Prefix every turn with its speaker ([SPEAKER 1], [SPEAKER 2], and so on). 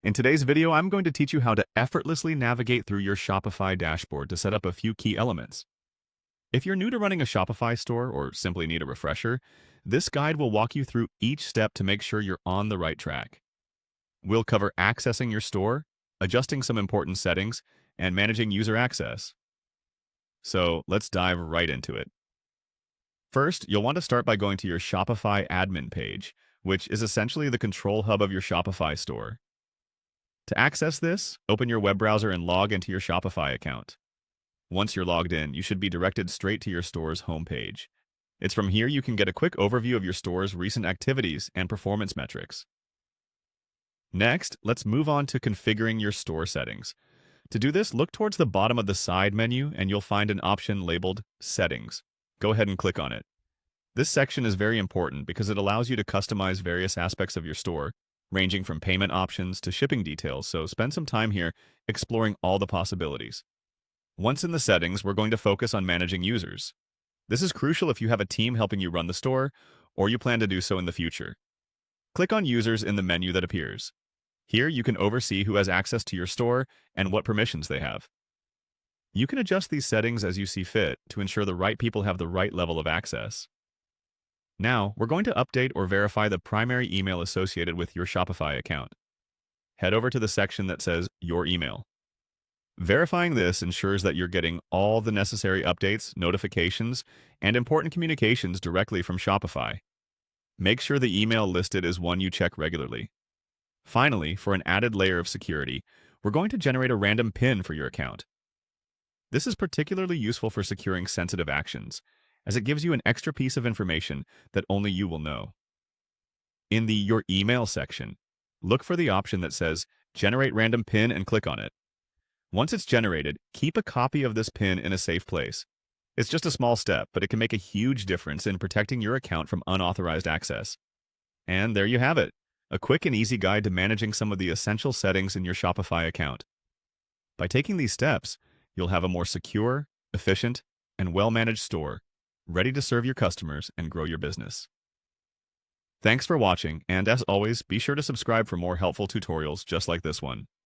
[SPEAKER 1] In today's video, I'm going to teach you how to effortlessly navigate through your Shopify dashboard to set up a few key elements. If you're new to running a Shopify store or simply need a refresher, this guide will walk you through each step to make sure you're on the right track. We'll cover accessing your store, adjusting some important settings, and managing user access. So let's dive right into it. First, you'll want to start by going to your Shopify admin page, which is essentially the control hub of your Shopify store. To access this, open your web browser and log into your Shopify account. Once you're logged in, you should be directed straight to your store's homepage. It's from here you can get a quick overview of your store's recent activities and performance metrics. Next, let's move on to configuring your store settings. To do this, look towards the bottom of the side menu and you'll find an option labeled Settings. Go ahead and click on it. This section is very important because it allows you to customize various aspects of your store, ranging from payment options to shipping details, so spend some time here exploring all the possibilities. Once in the settings, we're going to focus on managing users. This is crucial if you have a team helping you run the store, or you plan to do so in the future. Click on Users in the menu that appears. Here you can oversee who has access to your store and what permissions they have. You can adjust these settings as you see fit to ensure the right people have the right level of access. Now, we're going to update or verify the primary email associated with your Shopify account. Head over to the section that says Your Email. Verifying this ensures that you're getting all the necessary updates, notifications, and important communications directly from Shopify. Make sure the email listed is one you check regularly. Finally, for an added layer of security, we're going to generate a random PIN for your account. This is particularly useful for securing sensitive actions, as it gives you an extra piece of information that only you will know. In the Your Email section, look for the option that says Generate Random PIN and click on it. Once it's generated, keep a copy of this PIN in a safe place. It's just a small step, but it can make a huge difference in protecting your account from unauthorized access. And there you have it, a quick and easy guide to managing some of the essential settings in your Shopify account. By taking these steps, you'll have a more secure, efficient, and well-managed store, ready to serve your customers and grow your business. Thanks for watching, and as always, be sure to subscribe for more helpful tutorials just like this one.